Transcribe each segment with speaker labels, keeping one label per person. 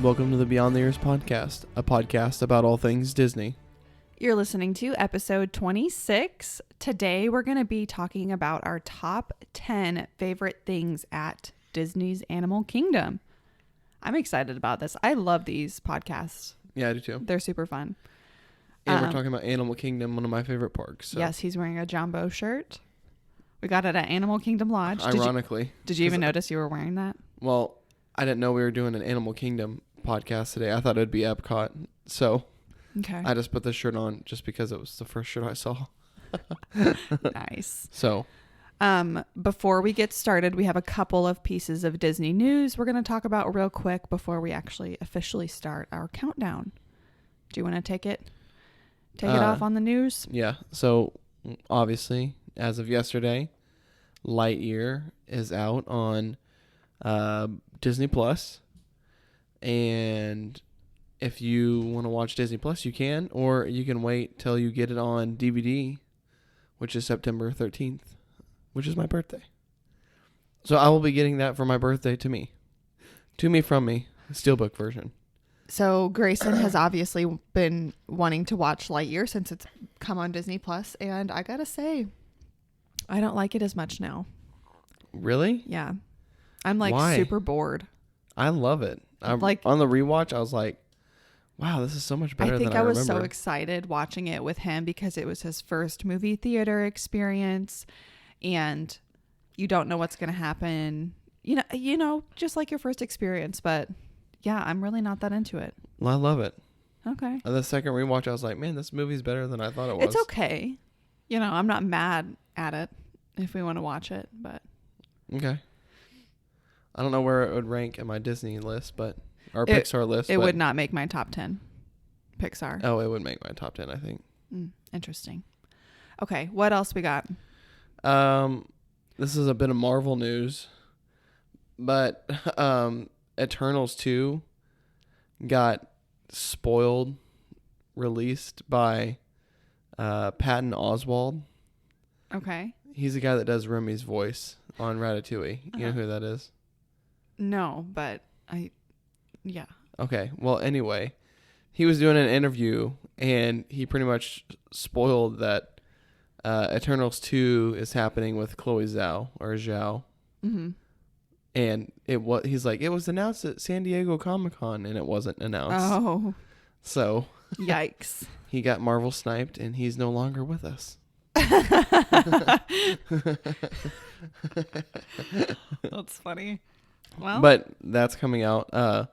Speaker 1: Welcome to the Beyond the Years podcast, a podcast about all things Disney.
Speaker 2: You're listening to episode 26. Today we're going to be talking about our top 10 favorite things at Disney's Animal Kingdom. I'm excited about this. I love these podcasts.
Speaker 1: Yeah, I do too.
Speaker 2: They're super fun.
Speaker 1: And we're talking about Animal Kingdom, one of my favorite parks. So.
Speaker 2: Yes, he's wearing a Jumbo shirt. We got it at Animal Kingdom Lodge.
Speaker 1: Ironically.
Speaker 2: Did you even notice you were wearing that?
Speaker 1: Well, I didn't know we were doing an Animal Kingdom podcast today. I thought it'd be Epcot. So
Speaker 2: okay.
Speaker 1: I just put this shirt on just because it was the first shirt I saw.
Speaker 2: Nice.
Speaker 1: So
Speaker 2: before we get started, we have a couple of pieces of Disney news we're going to talk about real quick before we actually officially start our countdown. Do you want to take it off on the news?
Speaker 1: Yeah. So obviously, as of yesterday, Lightyear is out on Disney Plus. And if you want to watch Disney Plus, you can, or you can wait till you get it on DVD, which is September 13th, which is my birthday. So I will be getting that for my birthday to me from me, Steelbook version.
Speaker 2: So Grayson has obviously been wanting to watch Lightyear since it's come on Disney Plus, and I gotta say, I don't like it as much now.
Speaker 1: Really?
Speaker 2: Yeah. I'm like
Speaker 1: Why?
Speaker 2: super bored.
Speaker 1: I love it.
Speaker 2: Like
Speaker 1: on the rewatch, I was like, wow, this is so much better than I remember.
Speaker 2: I think I was so excited watching it with him because it was his first movie theater experience, and you don't know what's going to happen. You know, just like your first experience. But yeah, I'm really not that into it.
Speaker 1: Well, I love it.
Speaker 2: Okay.
Speaker 1: The second rewatch, I was like, man, this movie's better than I thought it was.
Speaker 2: It's okay. You know, I'm not mad at it if we want to watch it, but
Speaker 1: okay. I don't know where it would rank in my Disney list, but our Pixar list.
Speaker 2: It would not make my top 10. Pixar.
Speaker 1: Oh, it would make my top 10, I think.
Speaker 2: Interesting. Okay, what else we got?
Speaker 1: This is a bit of Marvel news, but Eternals 2 got spoiled, released by Patton Oswalt.
Speaker 2: Okay.
Speaker 1: He's the guy that does Remy's voice on Ratatouille. You know who that is?
Speaker 2: No, but yeah.
Speaker 1: Okay. Well, anyway, he was doing an interview and he pretty much spoiled that Eternals 2 is happening with Chloe Zhao or Zhao.
Speaker 2: Mm-hmm.
Speaker 1: And he's like, it was announced at San Diego Comic-Con and it wasn't announced.
Speaker 2: Oh.
Speaker 1: So.
Speaker 2: Yikes.
Speaker 1: He got Marvel sniped and he's no longer with us.
Speaker 2: That's funny. Well,
Speaker 1: but that's coming out. I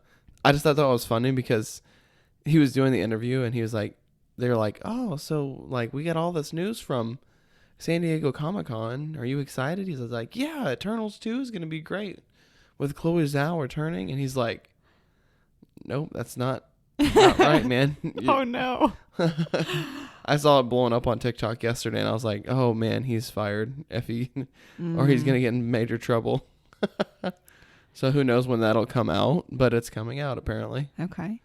Speaker 1: just thought that was funny because he was doing the interview and he was like, they're like, oh, so like we got all this news from San Diego Comic-Con. Are you excited? He's like, yeah, Eternals 2 is going to be great with Chloe Zhao returning. And he's like, nope, that's not right, man.
Speaker 2: Oh, no.
Speaker 1: I saw it blowing up on TikTok yesterday and I was like, oh, man, he's fired or he's going to get in major trouble. So who knows when that'll come out, but it's coming out apparently.
Speaker 2: Okay.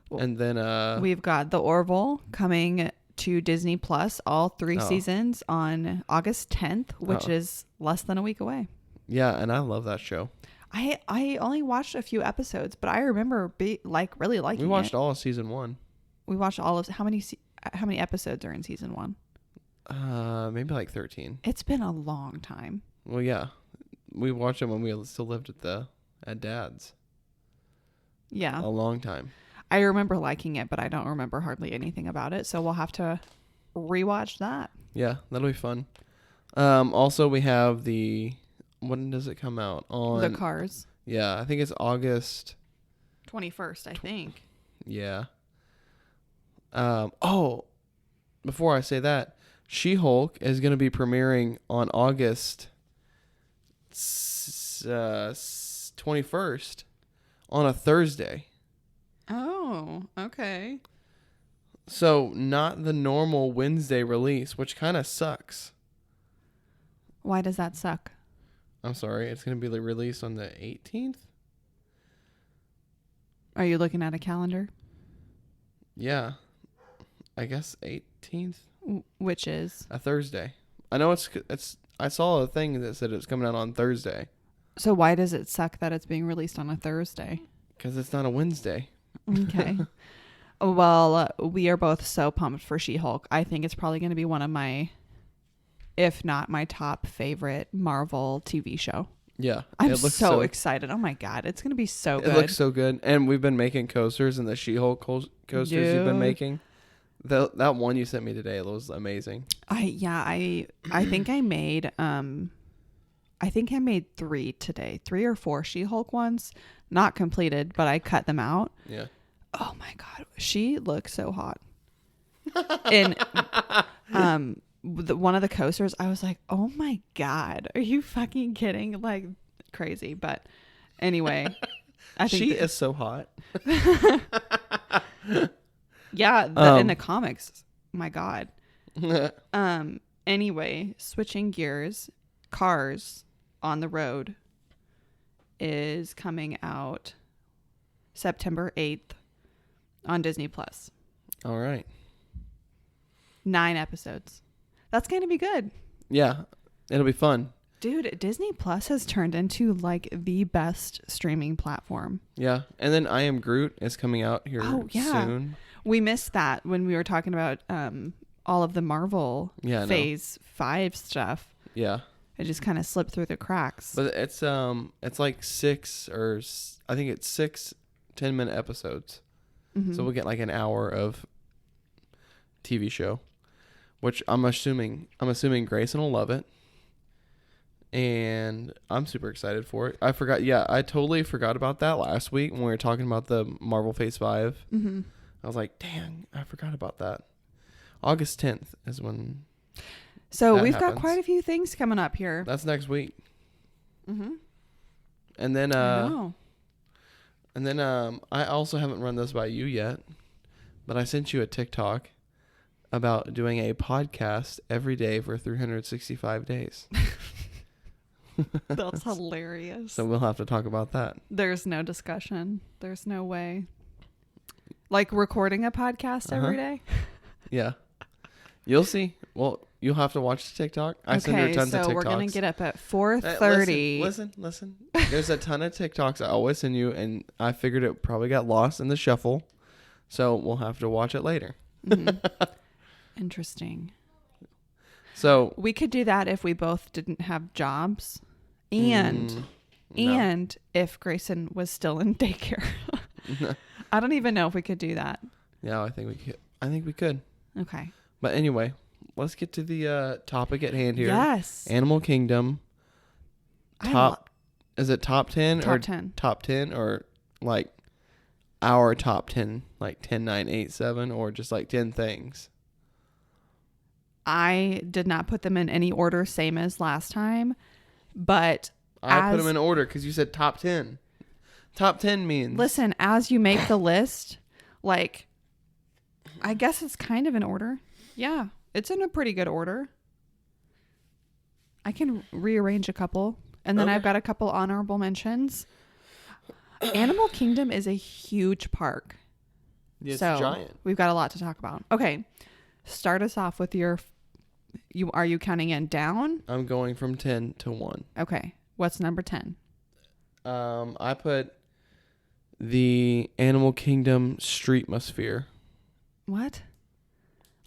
Speaker 2: Well,
Speaker 1: and then
Speaker 2: we've got the Orville coming to Disney Plus, all 3 seasons on August 10th, which is less than a week away.
Speaker 1: Yeah, and I love that show.
Speaker 2: I only watched a few episodes, but I remember really liking it.
Speaker 1: We watched all of season 1.
Speaker 2: We watched all of how many episodes are in season 1?
Speaker 1: Maybe like 13.
Speaker 2: It's been a long time.
Speaker 1: Well, yeah. We watched them when we still lived at Dad's.
Speaker 2: Yeah.
Speaker 1: A long time.
Speaker 2: I remember liking it, but I don't remember hardly anything about it. So we'll have to rewatch that.
Speaker 1: Yeah, that'll be fun. Also, we have when does it come out? On
Speaker 2: the Cars.
Speaker 1: Yeah, I think it's August
Speaker 2: 21st, I think.
Speaker 1: Yeah. Before I say that, She-Hulk is going to be premiering on August 21st on a Thursday.
Speaker 2: Oh, okay.
Speaker 1: So not the normal Wednesday release, which kind of sucks.
Speaker 2: Why does that suck?
Speaker 1: I'm sorry. It's going to be released on the 18th.
Speaker 2: Are you looking at a calendar?
Speaker 1: Yeah. I guess 18th.
Speaker 2: Which is?
Speaker 1: A Thursday. I know it's. I saw a thing that said it's coming out on Thursday.
Speaker 2: So why does it suck that it's being released on a Thursday?
Speaker 1: Because it's not a Wednesday.
Speaker 2: Okay. Well, we are both so pumped for She-Hulk. I think it's probably going to be one of my, if not my top favorite Marvel TV show.
Speaker 1: Yeah.
Speaker 2: I'm so excited. Oh my God. It's going to be so good.
Speaker 1: It looks so good. And we've been making coasters, and the She-Hulk coasters you've been making. That one you sent me today was amazing.
Speaker 2: I think I made three today. 3 or 4 She-Hulk ones. Not completed, but I cut them out.
Speaker 1: Yeah.
Speaker 2: Oh my God. She looks so hot. And one of the coasters, I was like, oh my God, are you fucking kidding? Like crazy. But anyway, I think
Speaker 1: she is so hot.
Speaker 2: Yeah, in the comics. My God. Anyway, switching gears, Cars on the Road is coming out September 8th on Disney Plus.
Speaker 1: All right.
Speaker 2: 9 episodes. That's going to be good.
Speaker 1: Yeah, it'll be fun.
Speaker 2: Dude, Disney Plus has turned into like the best streaming platform.
Speaker 1: Yeah, and then I Am Groot is coming out here soon.
Speaker 2: We missed that when we were talking about all of the Marvel Phase 5 stuff.
Speaker 1: Yeah.
Speaker 2: It just kind of slipped through the cracks.
Speaker 1: But it's like 6 10-minute episodes. Mm-hmm. So we'll get like an hour of TV show, which I'm assuming Grayson will love it. And I'm super excited for it. I totally forgot about that last week when we were talking about the Marvel Phase 5. Mm-hmm. I was like, dang, I forgot about that. August 10th is when.
Speaker 2: So we've got quite a few things coming up here.
Speaker 1: That's next week.
Speaker 2: Mm-hmm.
Speaker 1: And then, I also haven't run this by you yet, but I sent you a TikTok about doing a podcast every day for 365 days.
Speaker 2: That's hilarious.
Speaker 1: So we'll have to talk about that.
Speaker 2: There's no discussion. There's no way. Like recording a podcast every day?
Speaker 1: Yeah. You'll see. Well, you'll have to watch the TikTok. I send her tons of TikToks.
Speaker 2: So we're going to get up at 4:30.
Speaker 1: Listen. There's a ton of TikToks I always send you, and I figured it probably got lost in the shuffle. So we'll have to watch it later.
Speaker 2: Mm-hmm. Interesting.
Speaker 1: So
Speaker 2: we could do that if we both didn't have jobs and if Grayson was still in daycare. I don't even know if we could do that.
Speaker 1: Yeah, I think we could.
Speaker 2: Okay.
Speaker 1: But anyway, let's get to the topic at hand here.
Speaker 2: Yes.
Speaker 1: Animal Kingdom. Is it top 10
Speaker 2: top
Speaker 1: or
Speaker 2: 10.
Speaker 1: Top 10 or like our top 10, like 10, 9, 8, 7 or just like 10 things?
Speaker 2: I did not put them in any order, same as last time, but
Speaker 1: I put them in order because you said top 10. Top 10 means...
Speaker 2: Listen, as you make the list, like, I guess it's kind of in order. Yeah, it's in a pretty good order. I can rearrange a couple, and then I've got a couple honorable mentions. Animal Kingdom is a huge park.
Speaker 1: Yeah, it's
Speaker 2: so
Speaker 1: giant.
Speaker 2: We've got a lot to talk about. Okay, start us off with your... Are you counting in down?
Speaker 1: I'm going from 10 to 1.
Speaker 2: Okay. What's number 10?
Speaker 1: I put the Animal Kingdom Stratmosphere.
Speaker 2: What?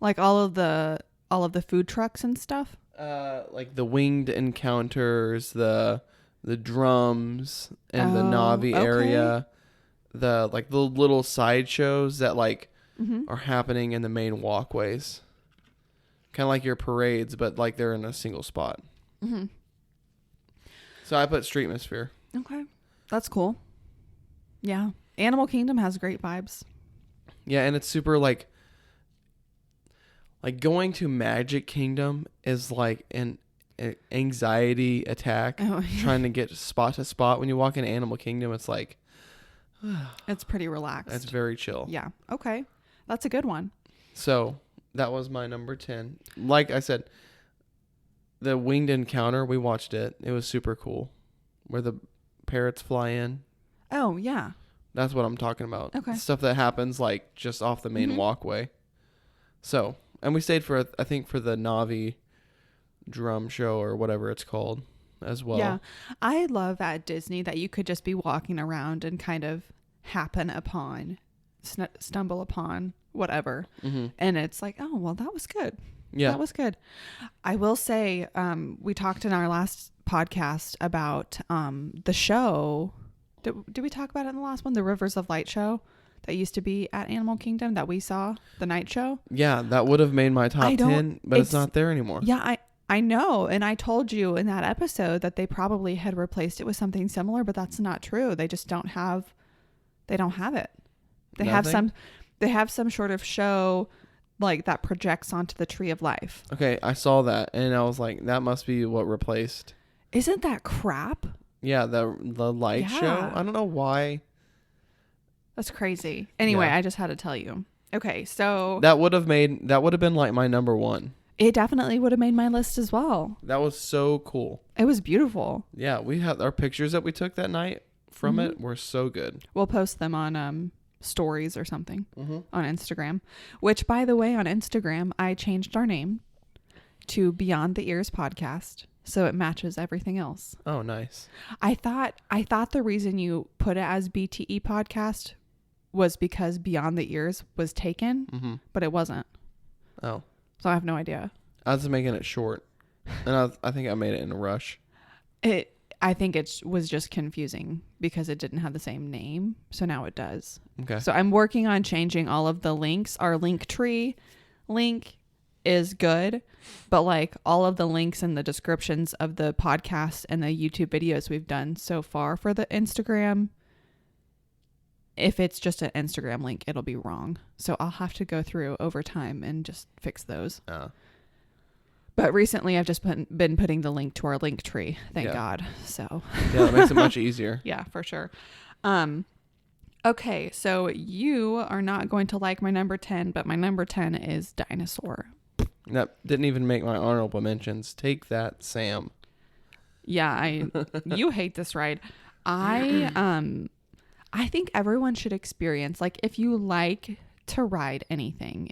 Speaker 2: Like all of the food trucks and stuff?
Speaker 1: Like the winged encounters, the drums and the Navi area, the little sideshows that are happening in the main walkways. Kind of like your parades, but like they're in a single spot. Mm-hmm. So I put Stratmosphere.
Speaker 2: Okay. That's cool. Yeah. Animal Kingdom has great vibes.
Speaker 1: Yeah, and it's super like going to Magic Kingdom is like an anxiety attack. Oh, yeah. Trying to get spot to spot. When you walk in Animal Kingdom, it's like...
Speaker 2: it's pretty relaxed.
Speaker 1: It's very chill.
Speaker 2: Yeah. Okay. That's a good one.
Speaker 1: So... that was my number 10. Like I said, the winged encounter, we watched it. It was super cool. Where the parrots fly in.
Speaker 2: Oh, yeah.
Speaker 1: That's what I'm talking about.
Speaker 2: Okay.
Speaker 1: Stuff that happens like just off the main walkway. So, and we stayed for the Navi drum show or whatever it's called as well.
Speaker 2: Yeah. I love at Disney that you could just be walking around and kind of happen upon, stumble upon, whatever.
Speaker 1: Mm-hmm.
Speaker 2: And it's like, oh, well, that was good.
Speaker 1: Yeah.
Speaker 2: That was good. I will say, we talked in our last podcast about the show. Did we talk about it in the last one? The Rivers of Light show that used to be at Animal Kingdom that we saw, the night show.
Speaker 1: Yeah, that would have made my top 10, but it's not there anymore.
Speaker 2: Yeah, I know. And I told you in that episode that they probably had replaced it with something similar, but that's not true. They just don't have it. They have some sort of show like that projects onto the Tree of Life.
Speaker 1: Okay, I saw that and I was like, that must be what replaced.
Speaker 2: Isn't that crap?
Speaker 1: Yeah, the light show. I don't know why.
Speaker 2: That's crazy. Anyway,
Speaker 1: Yeah.
Speaker 2: I just had to tell you. Okay, so
Speaker 1: that would have been like my number one.
Speaker 2: It definitely would have made my list as well.
Speaker 1: That was so cool.
Speaker 2: It was beautiful.
Speaker 1: Yeah, we had our pictures that we took that night from it were so good.
Speaker 2: We'll post them on stories or something
Speaker 1: Mm-hmm.
Speaker 2: on Instagram, which, by the way, on Instagram, I changed our name to Beyond the Ears Podcast. So it matches everything else.
Speaker 1: Oh, nice.
Speaker 2: I thought the reason you put it as BTE Podcast was because Beyond the Ears was taken, but it wasn't.
Speaker 1: Oh.
Speaker 2: So I have no idea.
Speaker 1: I was making it short, and I think I made it in a rush.
Speaker 2: I think it was just confusing because it didn't have the same name. So now it does.
Speaker 1: Okay.
Speaker 2: So I'm working on changing all of the links. Our Linktree link is good, but like all of the links and the descriptions of the podcasts and the YouTube videos we've done so far for the Instagram, if it's just an Instagram link, it'll be wrong. So I'll have to go through over time and just fix those. But recently I've just been putting the link to our Linktree. Thank God. So
Speaker 1: yeah, that makes it much easier.
Speaker 2: Yeah, for sure. Okay, so you are not going to like my number 10, but my number 10 is Dinosaur.
Speaker 1: That didn't even make my honorable mentions. Take that, Sam.
Speaker 2: Yeah, you hate this ride. I think everyone should experience, like, if you like to ride anything,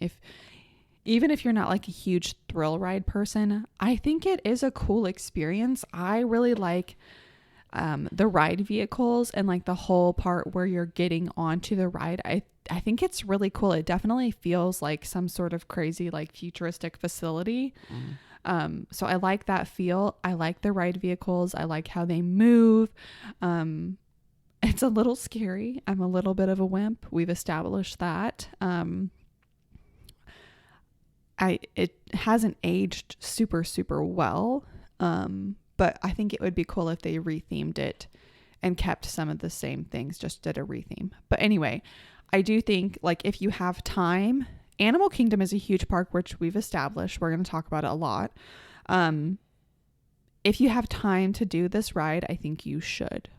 Speaker 2: even if you're not like a huge thrill ride person, I think it is a cool experience. I really like the ride vehicles and like the whole part where you're getting onto the ride. I think it's really cool. It definitely feels like some sort of crazy like futuristic facility. So I like that feel. I like the ride vehicles. I like how they move. It's a little scary. I'm a little bit of a wimp. We've established that. It hasn't aged super, super well. But I think it would be cool if they rethemed it and kept some of the same things, just did a retheme. But anyway, I do think like if you have time, Animal Kingdom is a huge park, which we've established. We're going to talk about it a lot. If you have time to do this ride, I think you should.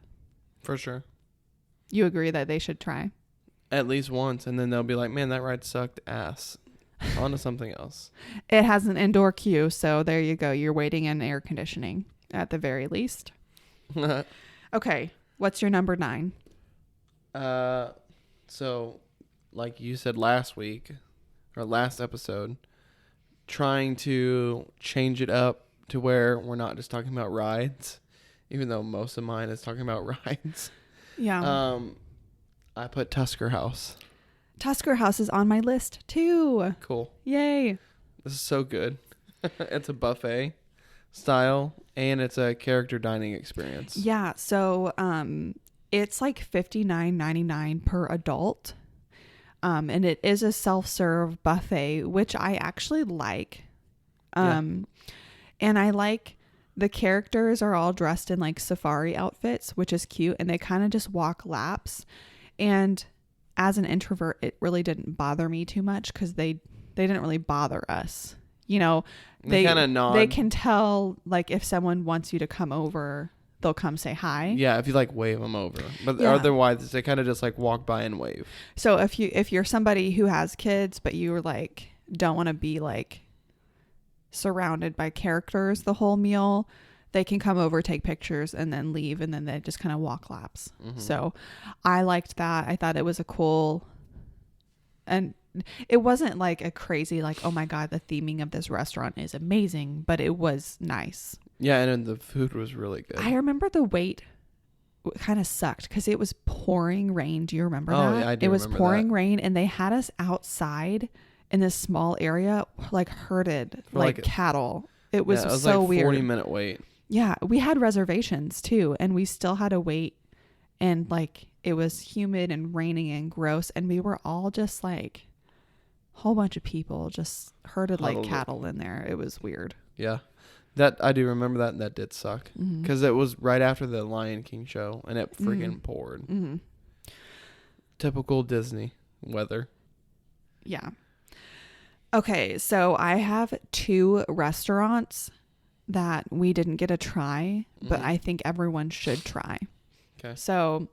Speaker 1: For sure.
Speaker 2: You agree that they should try?
Speaker 1: At least once, and then they'll be like, man, that ride sucked ass. On to something else.
Speaker 2: It has an indoor queue, so there you go. You're waiting in air conditioning at the very least. Okay, what's your number 9?
Speaker 1: So, like you said last week, or last episode, trying to change it up to where we're not just talking about rides, even though most of mine is talking about rides.
Speaker 2: Yeah.
Speaker 1: I put Tusker House.
Speaker 2: Tusker House is on my list too.
Speaker 1: Cool.
Speaker 2: Yay.
Speaker 1: This is so good. It's a buffet style and it's a character dining experience.
Speaker 2: Yeah, so it's like $59.99 per adult. And it is a self-serve buffet, which I actually like. And I like the characters are all dressed in like safari outfits, which is cute, and they kind of just walk laps. And as an introvert, it really didn't bother me too much because they didn't really bother us. You know, they
Speaker 1: kind of nod.
Speaker 2: They can tell like if someone wants you to come over, they'll come say hi.
Speaker 1: Yeah, if you like wave them over. But
Speaker 2: Yeah.
Speaker 1: otherwise, they kind of just like walk by and wave.
Speaker 2: So if you're somebody who has kids, but you like don't want to be like surrounded by characters the whole meal, they can come over, take pictures, and then leave, and then they just kind of walk laps.
Speaker 1: Mm-hmm.
Speaker 2: So I liked that. I thought it was a cool, and it wasn't like a crazy like, oh my god, the theming of this restaurant is amazing, but it was nice.
Speaker 1: Yeah, and then the food was really good.
Speaker 2: I remember the wait kind of sucked because it was pouring rain. Do you remember
Speaker 1: Oh,
Speaker 2: that?
Speaker 1: yeah, I do
Speaker 2: It was
Speaker 1: remember
Speaker 2: pouring
Speaker 1: that.
Speaker 2: rain, and they had us outside in this small area, like herded
Speaker 1: For
Speaker 2: like
Speaker 1: like
Speaker 2: cattle. It was
Speaker 1: it was
Speaker 2: so
Speaker 1: like
Speaker 2: weird.
Speaker 1: 40-minute wait.
Speaker 2: Yeah, we had reservations too, and we still had to wait. And like it was humid and raining and gross, and we were all just like a whole bunch of people just herded like
Speaker 1: Huddled.
Speaker 2: cattle in there. It was weird.
Speaker 1: Yeah. That I do remember that, and that did suck because it was right after the Lion King show, and it freaking poured.
Speaker 2: Mm-hmm.
Speaker 1: Typical Disney weather.
Speaker 2: Yeah. Okay, so I have 2 restaurants that we didn't get to try, but I think everyone should try.
Speaker 1: Okay.
Speaker 2: So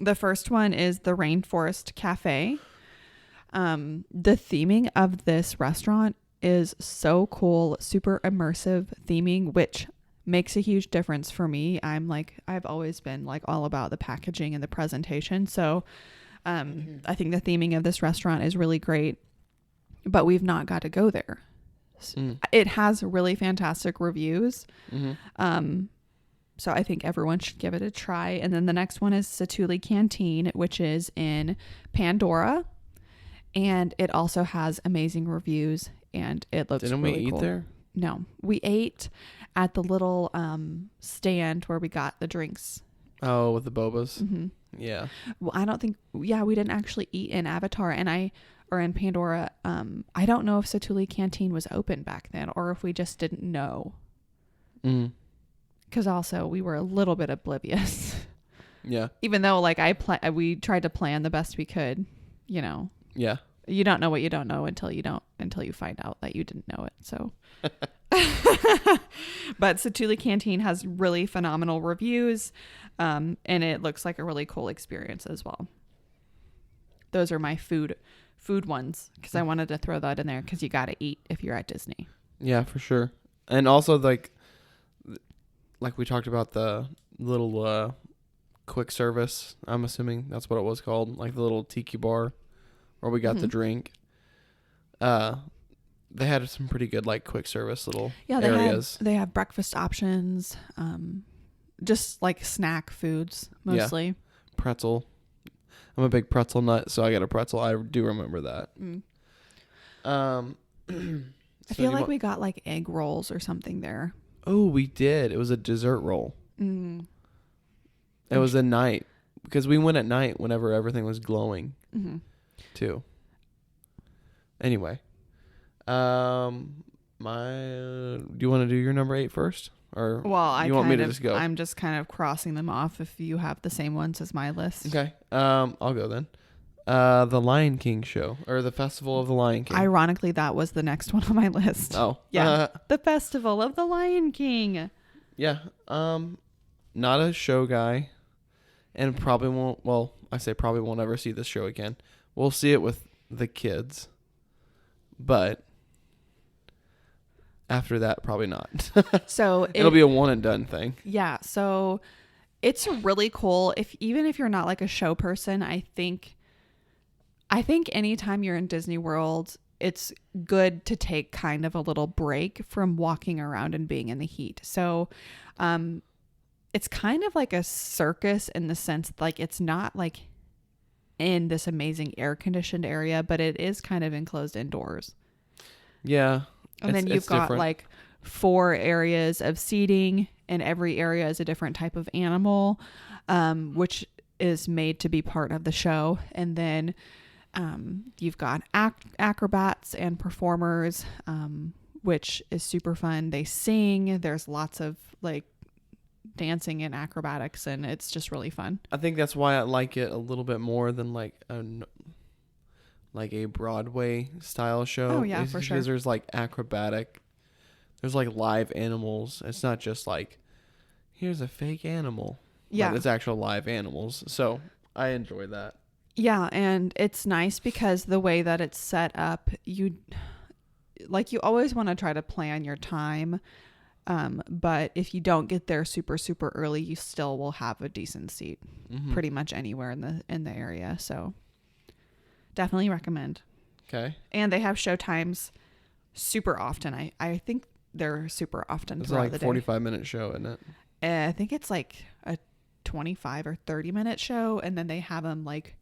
Speaker 2: the first one is the Rainforest Cafe. The theming of this restaurant is so cool, super immersive theming, which makes a huge difference for me. I've always been like all about the packaging and the presentation. So I think the theming of this restaurant is really great, but we've not got to go there. It has really fantastic reviews. So I think everyone should give it a try. And then the next one is Satuli Canteen, which is in Pandora. And it also has amazing reviews, and it looks
Speaker 1: Didn't
Speaker 2: really
Speaker 1: we eat
Speaker 2: cool.
Speaker 1: there?
Speaker 2: No, we ate at the little stand where we got the drinks.
Speaker 1: Oh, with the bobas.
Speaker 2: Mm-hmm.
Speaker 1: Yeah.
Speaker 2: Well, I don't think, we didn't actually eat in Avatar or in Pandora. I don't know if Satuli Canteen was open back then or if we just didn't know. Because also we were a little bit oblivious.
Speaker 1: Yeah.
Speaker 2: Even though like we tried to plan the best we could, you know.
Speaker 1: Yeah.
Speaker 2: You don't know what you don't know until you find out that you didn't know it. So, but Satuli Canteen has really phenomenal reviews, and it looks like a really cool experience as well. Those are my food ones because I wanted to throw that in there because you got to eat if you're at Disney.
Speaker 1: Yeah, for sure. And also like we talked about the little quick service. I'm assuming that's what it was called, like the little tiki bar. Where we got the drink. They had some pretty good like quick service little areas.
Speaker 2: They have breakfast options, just like snack foods mostly.
Speaker 1: Yeah. Pretzel. I'm a big pretzel nut, so I got a pretzel. I do remember that.
Speaker 2: I feel like we got like egg rolls or something there.
Speaker 1: Oh, we did. It was a dessert roll. It was a night because we went at night whenever everything was glowing. Too. Anyway, do you want to do your number 8 first, or you want me to just go?
Speaker 2: I'm just kind of crossing them off if you have the same ones as my list.
Speaker 1: Okay. I'll go then. The Lion King show, or the Festival of the Lion King.
Speaker 2: Ironically, that was the next one on my list.
Speaker 1: Oh,
Speaker 2: yeah, the Festival of the Lion King.
Speaker 1: Yeah. Not a show guy, and probably won't. Well, I say probably won't ever see this show again. We'll see it with the kids, but after that, probably not.
Speaker 2: So
Speaker 1: it'll be a one and done thing.
Speaker 2: Yeah. So it's really cool. Even if you're not like a show person, I think anytime you're in Disney World, it's good to take kind of a little break from walking around and being in the heat. So, it's kind of like a circus in the sense like it's not like in this amazing air conditioned area, but it is kind of enclosed indoors.
Speaker 1: Yeah.
Speaker 2: And then you've got different. Like 4 areas of seating, and every area is a different type of animal, which is made to be part of the show. And then you've got acrobats and performers, which is super fun. They sing. There's lots of like dancing and acrobatics, and it's just really fun.
Speaker 1: I think that's why I like it a little bit more than like a Broadway style show.
Speaker 2: Oh yeah, for sure.
Speaker 1: Because there's like acrobatic, there's like live animals. It's not just like here's a fake animal.
Speaker 2: Yeah,
Speaker 1: it's actual live animals. So I enjoy that.
Speaker 2: Yeah, and it's nice because the way that it's set up, you always want to try to plan your time. But if you don't get there super, super early, you still will have a decent seat pretty much anywhere in the area. So definitely recommend.
Speaker 1: Okay.
Speaker 2: And they have show times super often. I think they're super often
Speaker 1: it's
Speaker 2: throughout
Speaker 1: like
Speaker 2: the day.
Speaker 1: It's a 45-minute show, isn't it?
Speaker 2: I think it's like a 25 or 30-minute show, and then they have them like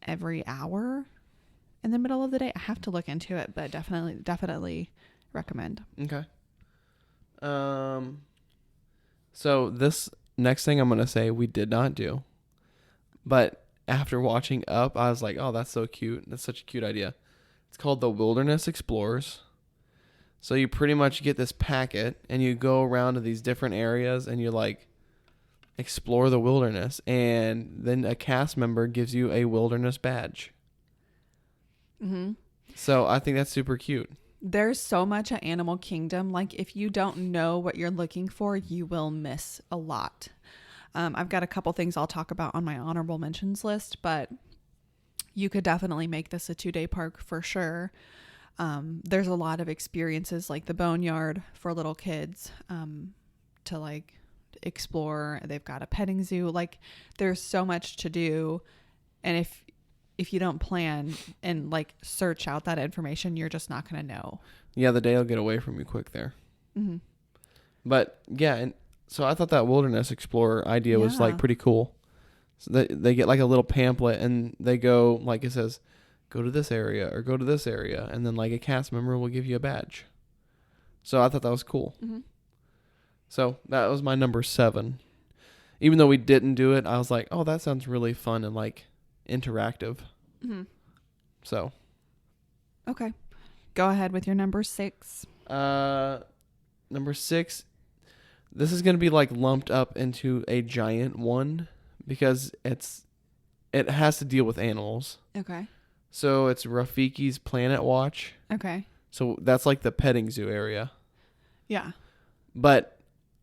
Speaker 2: every hour in the middle of the day. I have to look into it, but definitely recommend.
Speaker 1: Okay. So this next thing I'm going to say we did not do. But after watching Up, I was like, oh, that's so cute. That's such a cute idea. It's called the Wilderness Explorers. So you pretty much get this packet and you go around to these different areas and you like explore the wilderness. And then a cast member gives you a wilderness badge.
Speaker 2: Mm-hmm.
Speaker 1: So I think that's super cute.
Speaker 2: There's so much at Animal Kingdom. Like, if you don't know what you're looking for, you will miss a lot. I've got a couple things I'll talk about on my honorable mentions list, but you could definitely make this a 2-day park for sure. There's a lot of experiences like the Boneyard for little kids to like explore. They've got a petting zoo. Like, there's so much to do. And if you don't plan and like search out that information, you're just not going to know.
Speaker 1: Yeah, the day will get away from you quick there.
Speaker 2: Mm-hmm.
Speaker 1: But yeah, and so I thought that Wilderness Explorer idea was like pretty cool. So they get like a little pamphlet and they go, like it says, go to this area or go to this area. And then like a cast member will give you a badge. So I thought that was cool.
Speaker 2: Mm-hmm.
Speaker 1: So that was my number 7. Even though we didn't do it, I was like, oh, that sounds really fun and like interactive.
Speaker 2: Mm-hmm.
Speaker 1: So.
Speaker 2: Okay. Go ahead with your number 6.
Speaker 1: Number 6. This is going to be like lumped up into a giant one because it has to deal with animals.
Speaker 2: Okay.
Speaker 1: So it's Rafiki's Planet Watch.
Speaker 2: Okay.
Speaker 1: So that's like the petting zoo area.
Speaker 2: Yeah.
Speaker 1: But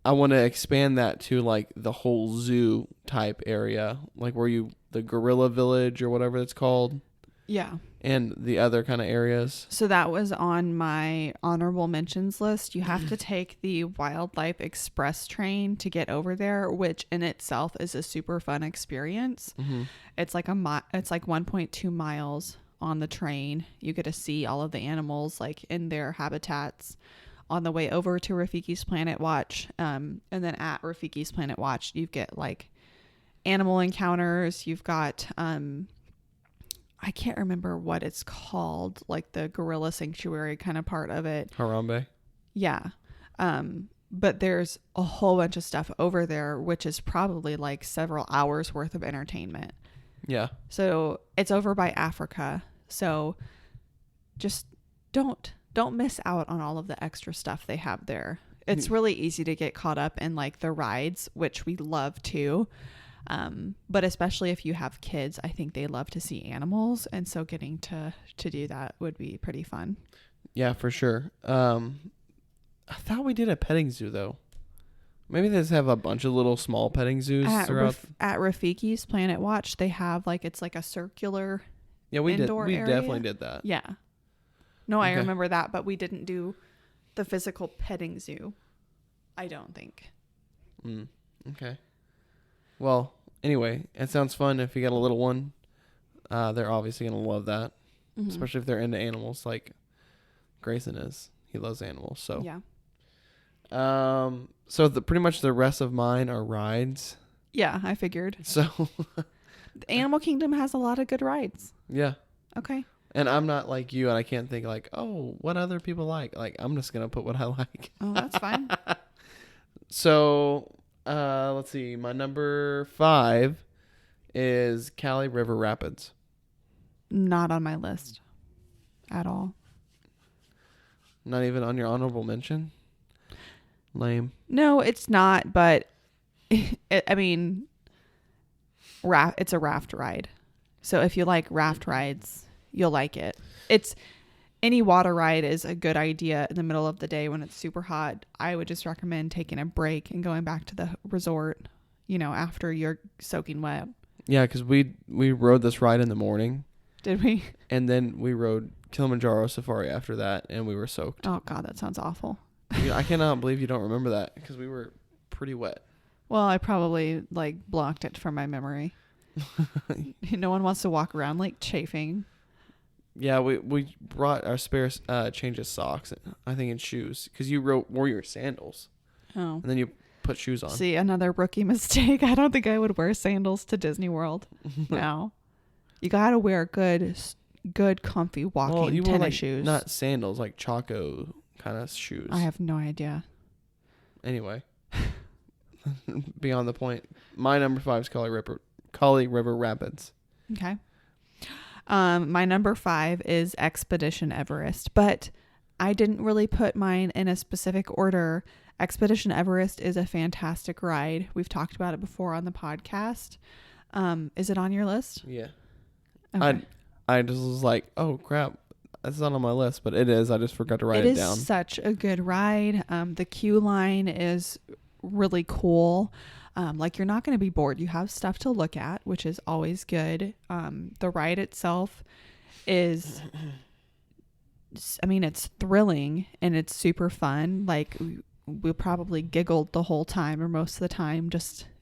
Speaker 1: I want to expand that to like the whole zoo type area, like the gorilla village or whatever it's called.
Speaker 2: Yeah.
Speaker 1: And the other kind of areas.
Speaker 2: So that was on my honorable mentions list. You have to take the Wildlife Express train to get over there, which in itself is a super fun experience.
Speaker 1: Mm-hmm.
Speaker 2: It's like it's like 1.2 miles on the train. You get to see all of the animals like in their habitats on the way over to Rafiki's Planet Watch. And then at Rafiki's Planet Watch, you get like animal encounters. You've got I can't remember what it's called, like the gorilla sanctuary kind of part of it.
Speaker 1: Harambe.
Speaker 2: Yeah. But there's a whole bunch of stuff over there, which is probably like several hours worth of entertainment.
Speaker 1: Yeah.
Speaker 2: So it's over by Africa. So just don't miss out on all of the extra stuff they have there. It's really easy to get caught up in like the rides, which we love too. But especially if you have kids, I think they love to see animals. And so getting to do that would be pretty fun.
Speaker 1: Yeah, for sure. I thought we did a petting zoo though. Maybe they just have a bunch of little small petting zoos throughout.
Speaker 2: At Rafiki's Planet Watch, they have like, it's like a circular indoor
Speaker 1: We
Speaker 2: area.
Speaker 1: definitely did that.
Speaker 2: Yeah. No,
Speaker 1: Okay.
Speaker 2: I remember that, but we didn't do the physical petting zoo. I don't think.
Speaker 1: Okay. Well, anyway, it sounds fun. If you got a little one, they're obviously going to love that, especially if they're into animals like Grayson is. He loves animals. So,
Speaker 2: yeah.
Speaker 1: So pretty much the rest of mine are rides.
Speaker 2: Yeah, I figured.
Speaker 1: So,
Speaker 2: The Animal Kingdom has a lot of good rides.
Speaker 1: yeah.
Speaker 2: Okay.
Speaker 1: And I'm not like you, and I can't think like, oh, what other people like. Like, I'm just going to put what I like.
Speaker 2: Oh, that's fine.
Speaker 1: So, let's see. My number 5 is Cali River Rapids.
Speaker 2: Not on my list at all.
Speaker 1: Not even on your honorable mention? Lame.
Speaker 2: No, it's not, but I mean, it's a raft ride. So if you like raft rides, you'll like it. Any water ride is a good idea in the middle of the day when it's super hot. I would just recommend taking a break and going back to the resort, after you're soaking wet.
Speaker 1: Yeah, because we rode this ride in the morning.
Speaker 2: Did we?
Speaker 1: And then we rode Kilimanjaro Safari after that, and we were soaked.
Speaker 2: Oh, God, that sounds awful.
Speaker 1: I cannot believe you don't remember that, because we were pretty wet.
Speaker 2: Well, I probably blocked it from my memory. No one wants to walk around chafing.
Speaker 1: Yeah, we brought our spare change of socks, I think, and shoes, because you wore your sandals.
Speaker 2: Oh.
Speaker 1: And then you put shoes on.
Speaker 2: See, another rookie mistake. I don't think I would wear sandals to Disney World. No. You got to wear good comfy walking tennis shoes.
Speaker 1: Not sandals, like Choco kind of shoes.
Speaker 2: I have no idea.
Speaker 1: Anyway. Beyond the point. My number 5 is Kali River Rapids.
Speaker 2: Okay. My number 5 is Expedition Everest, but I didn't really put mine in a specific order. Expedition Everest is a fantastic ride. We've talked about it before on the podcast. Is it on your list?
Speaker 1: Yeah.
Speaker 2: Okay.
Speaker 1: I just was like, oh crap, that's not on my list, but it is. I just forgot to write it down.
Speaker 2: It is such a good ride. The queue line is really cool. Like you're not going to be bored. You have stuff to look at, which is always good. The ride itself is, I mean, it's thrilling and it's super fun. Like we probably giggled the whole time or most of the time.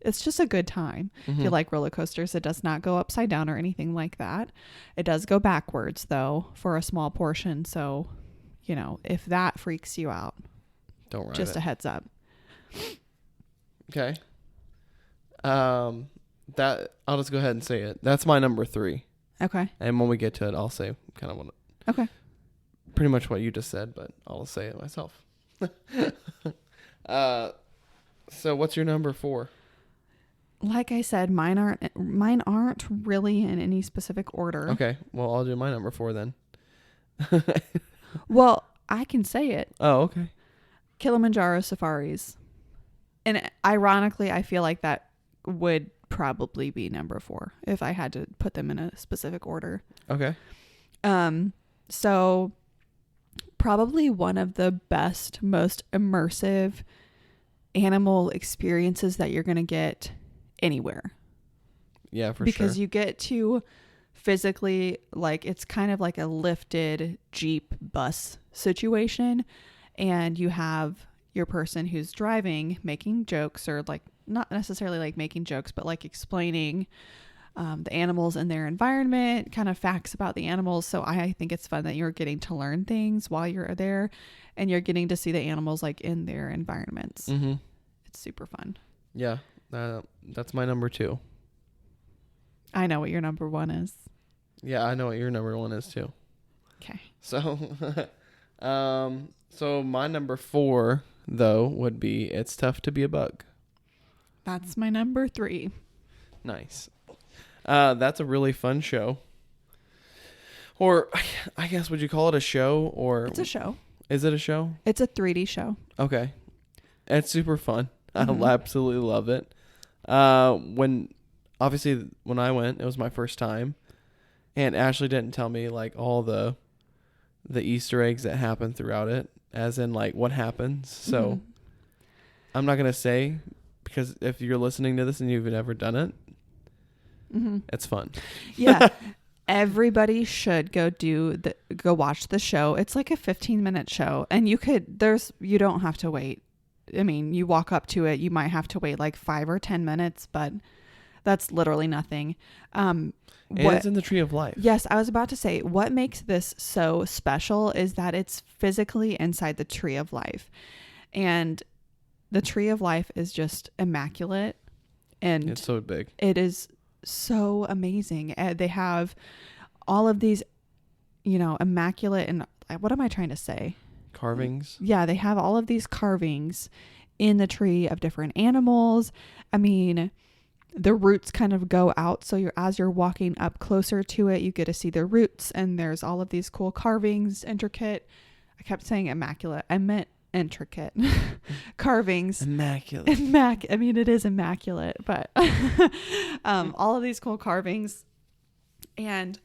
Speaker 2: It's just a good time. If you like roller coasters, it does not go upside down or anything like that. It does go backwards though for a small portion. So, you know, if that freaks you out,
Speaker 1: don't ride
Speaker 2: just
Speaker 1: it.
Speaker 2: a heads up.
Speaker 1: Okay. That I'll just go ahead and say it. That's my number 3.
Speaker 2: Okay.
Speaker 1: And when we get to it, I'll say kind of what.
Speaker 2: Okay.
Speaker 1: Pretty much what you just said, but I'll say it myself. So what's your number 4?
Speaker 2: Like I said, mine aren't really in any specific order.
Speaker 1: Okay. Well, I'll do my number 4 then.
Speaker 2: Well, I can say it.
Speaker 1: Oh, okay.
Speaker 2: Kilimanjaro Safaris. And ironically, I feel like that would probably be number 4 if I had to put them in a specific order.
Speaker 1: Okay.
Speaker 2: So probably one of the best, most immersive animal experiences that you're going to get anywhere.
Speaker 1: Yeah, for sure.
Speaker 2: Because you get to physically, like, it's kind of like a lifted Jeep bus situation. And you have your person who's driving making jokes, or like not necessarily like making jokes, but like explaining the animals and their environment, kind of facts about the animals. So I think it's fun that you're getting to learn things while you're there and you're getting to see the animals like in their environments.
Speaker 1: Mm-hmm.
Speaker 2: It's super fun.
Speaker 1: Yeah. That's my number 2.
Speaker 2: I know what your number 1 is.
Speaker 1: Yeah, I know what your number 1 is too.
Speaker 2: Okay.
Speaker 1: So, so my number 4 though would be It's Tough to Be a Bug.
Speaker 2: That's my number 3.
Speaker 1: Nice. That's a really fun show. Or I guess, would you call it a show? Or
Speaker 2: It's a show.
Speaker 1: Is it a show?
Speaker 2: It's a 3D show.
Speaker 1: Okay. It's super fun.
Speaker 2: Mm-hmm.
Speaker 1: I absolutely love it. When I went, it was my first time, and Ashley didn't tell me like all the Easter eggs that happen throughout it, as in like what happens. So I'm not going to say, because if you're listening to this and you've never done it, it's fun.
Speaker 2: Yeah. Everybody should go watch the show. It's like a 15-minute show, and you don't have to wait. I mean, you walk up to it, you might have to wait like 5 or 10 minutes, but that's literally nothing.
Speaker 1: And it's in the Tree of Life.
Speaker 2: Yes, I was about to say, what makes this so special is that it's physically inside the Tree of Life. And the Tree of Life is just immaculate. And
Speaker 1: it's so big.
Speaker 2: It is so amazing. They have all of these, immaculate, and what am I trying to say?
Speaker 1: Carvings.
Speaker 2: Yeah, they have all of these carvings in the tree of different animals. I mean, the roots kind of go out, so as you're walking up closer to it, you get to see the roots, and there's all of these cool carvings, intricate. I kept saying immaculate. I meant intricate carvings.
Speaker 1: Immaculate.
Speaker 2: I mean, it is immaculate, but all of these cool carvings, and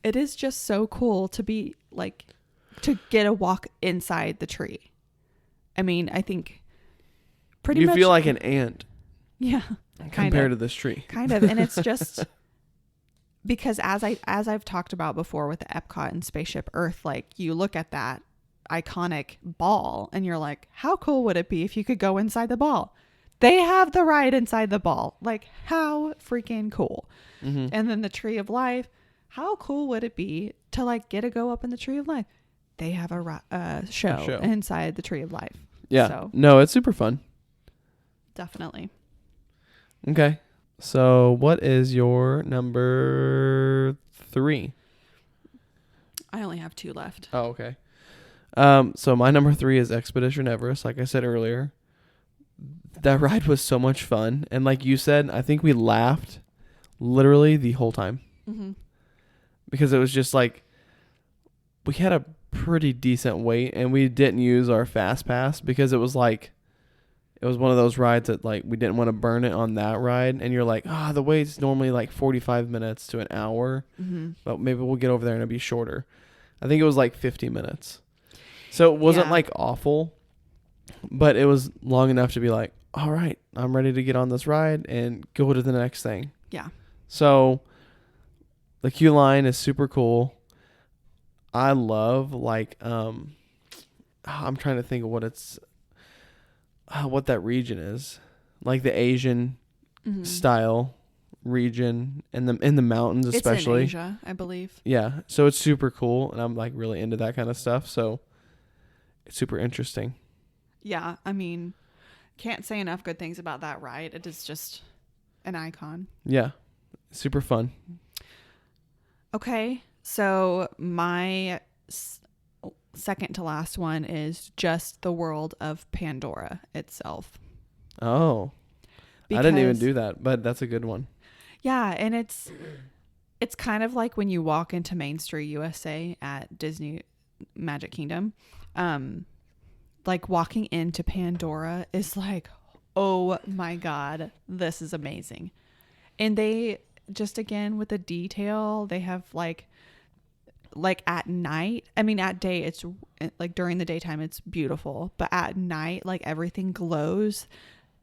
Speaker 2: it is just so cool to be like, to get a walk inside the tree. I mean, I think pretty much
Speaker 1: you feel like an ant.
Speaker 2: Yeah.
Speaker 1: Compared to this tree.
Speaker 2: Kind of. And it's just because as I've talked about before with the Epcot and Spaceship Earth, like you look at that iconic ball and you're like, how cool would it be if you could go inside the ball? They have the ride inside the ball. Like, how freaking cool. Mm-hmm. And then the Tree of Life, how cool would it be to like get to go up in the Tree of Life? They have a show inside the Tree of Life.
Speaker 1: Yeah.
Speaker 2: So,
Speaker 1: no, it's super fun.
Speaker 2: definitely.
Speaker 1: Okay. So what is your number 3?
Speaker 2: I only have 2 left.
Speaker 1: Oh, okay. So my number 3 is Expedition Everest. Like I said earlier, that ride was so much fun. And like you said, I think we laughed literally the whole time.
Speaker 2: Mm-hmm.
Speaker 1: Because it was just like, we had a pretty decent wait and we didn't use our fast pass because it was like, it was one of those rides that like we didn't want to burn it on that ride. And you're like, the wait's normally like 45 minutes to an hour, but maybe we'll get over there and it'll be shorter. I think it was like 50 minutes. So it wasn't like awful, but it was long enough to be like, all right, I'm ready to get on this ride and go to the next thing.
Speaker 2: Yeah.
Speaker 1: So the queue line is super cool. I love like, I'm trying to think of what that region is, like the Asian style region in the mountains, especially.
Speaker 2: It's in Asia, I believe.
Speaker 1: Yeah. So it's super cool. And I'm like really into that kind of stuff. So it's super interesting.
Speaker 2: Yeah. I mean, can't say enough good things about that ride. It is just an icon.
Speaker 1: Yeah. Super fun.
Speaker 2: Okay. So my second to last one is just the world of Pandora itself.
Speaker 1: Oh, I didn't even do that, but that's a good one.
Speaker 2: Yeah. And it's kind of like when you walk into Main Street USA at Disney Magic Kingdom. Like walking into Pandora is like, oh my God, this is amazing. And they just, again, with the detail, they have like at night, I mean, at day, it's like during the daytime, it's beautiful, but at night, like everything glows.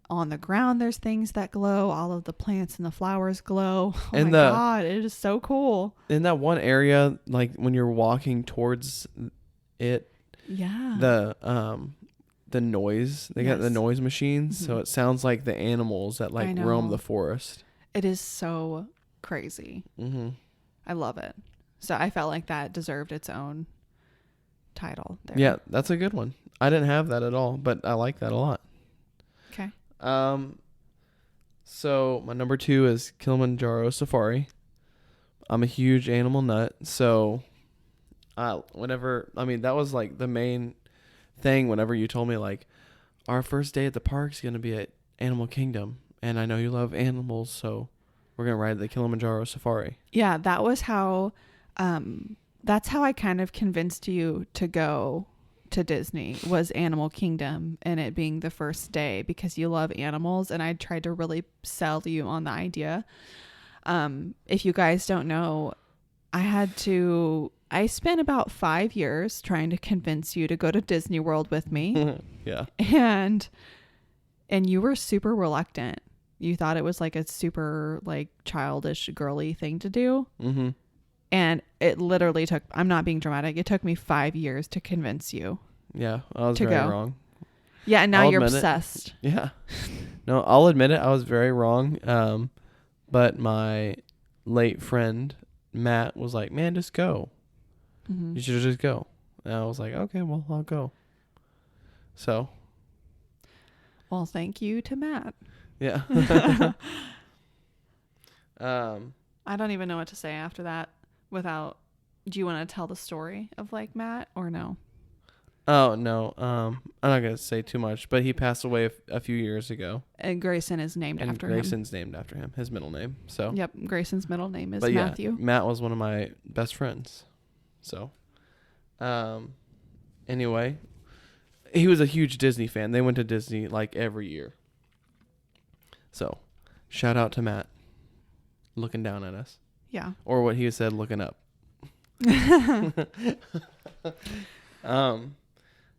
Speaker 2: On the ground, there's things that glow. All of the plants and the flowers glow. Oh and my God, it is so cool.
Speaker 1: In that one area, like when you're walking towards it, the noise, they got the noise machines, so it sounds like the animals that like roam the forest.
Speaker 2: It is so crazy. I love it. So I felt like that deserved its own title there.
Speaker 1: Yeah, that's a good one. I didn't have that at all, but I like that a lot.
Speaker 2: Okay.
Speaker 1: So my number 2 is Kilimanjaro Safari. I'm a huge animal nut, so that was like the main thing whenever you told me like our first day at the park's going to be at Animal Kingdom, and I know you love animals, so we're going to ride the Kilimanjaro Safari. Yeah,
Speaker 2: that was how that's how I kind of convinced you to go to Disney, was Animal Kingdom, and it being the first day because you love animals, and I tried to really sell you on the idea. If you guys don't know, I spent about 5 years trying to convince you to go to Disney World with me.
Speaker 1: Yeah.
Speaker 2: And you were super reluctant. You thought it was like a super like childish girly thing to do. Mm-hmm. And it literally took, I'm not being dramatic, it took me 5 years to convince you.
Speaker 1: Yeah, I was very wrong.
Speaker 2: Yeah, and now you're obsessed.
Speaker 1: Yeah. No, I'll admit it, I was very wrong. But my late friend, Matt, was like, man, just go. You should just go. And I was like, okay, well, I'll go. So.
Speaker 2: Well, thank you to Matt.
Speaker 1: Yeah.
Speaker 2: I don't even know what to say after that without, do you want to tell the story of like Matt or no?
Speaker 1: Oh, no. I'm not going to say too much, but he passed away a few years ago.
Speaker 2: And Grayson is named after him.
Speaker 1: Grayson's named after him, his middle name. So.
Speaker 2: Yep, Grayson's middle name is
Speaker 1: but
Speaker 2: Matthew.
Speaker 1: Yeah, Matt was one of my best friends. So, anyway, he was a huge Disney fan. They went to Disney like every year. So, shout out to Matt looking down at us.
Speaker 2: Yeah.
Speaker 1: Or what he said, looking up.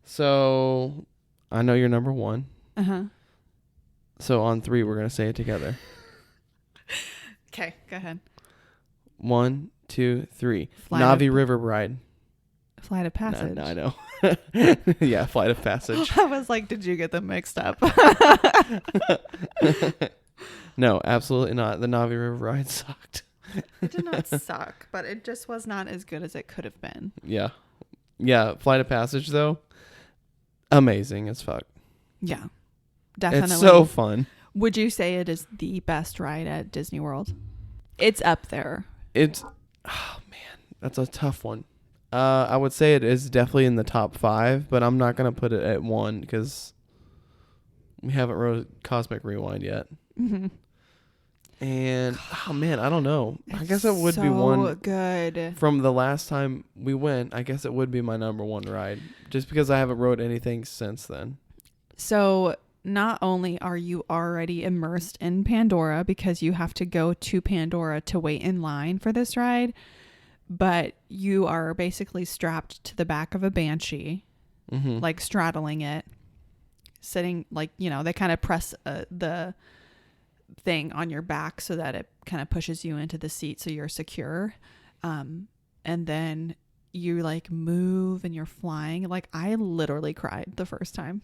Speaker 1: So I know you're number 1.
Speaker 2: Uh-huh.
Speaker 1: So on 3, we're going to say it together.
Speaker 2: Okay, go ahead.
Speaker 1: 1, 2, 3. Navi River Ride.
Speaker 2: Flight of Passage.
Speaker 1: No, I know. Yeah, Flight of Passage.
Speaker 2: I was like, did you get them mixed up?
Speaker 1: No, absolutely not. The Navi River Ride sucked.
Speaker 2: It did not suck, but it just was not as good as it could have been.
Speaker 1: Yeah. Yeah, Flight of Passage, though, amazing as fuck.
Speaker 2: Yeah. definitely.
Speaker 1: It's so fun.
Speaker 2: Would you say it is the best ride at Disney World? It's up there.
Speaker 1: Oh man, that's a tough one. I would say it is definitely in the top 5, but I'm not gonna put it at 1 because we haven't rode Cosmic Rewind yet.
Speaker 2: Mm-hmm.
Speaker 1: And oh man, I don't know. I guess it would
Speaker 2: so
Speaker 1: be one
Speaker 2: good.
Speaker 1: from the last time we went. I guess it would be my number 1 ride, just because I haven't rode anything since then.
Speaker 2: So not only are you already immersed in Pandora because you have to go to Pandora to wait in line for this ride, but you are basically strapped to the back of a Banshee, like straddling it, sitting like, they kind of press the thing on your back so that it kind of pushes you into the seat so you're secure. And then you like move and you're flying. Like I literally cried the first time.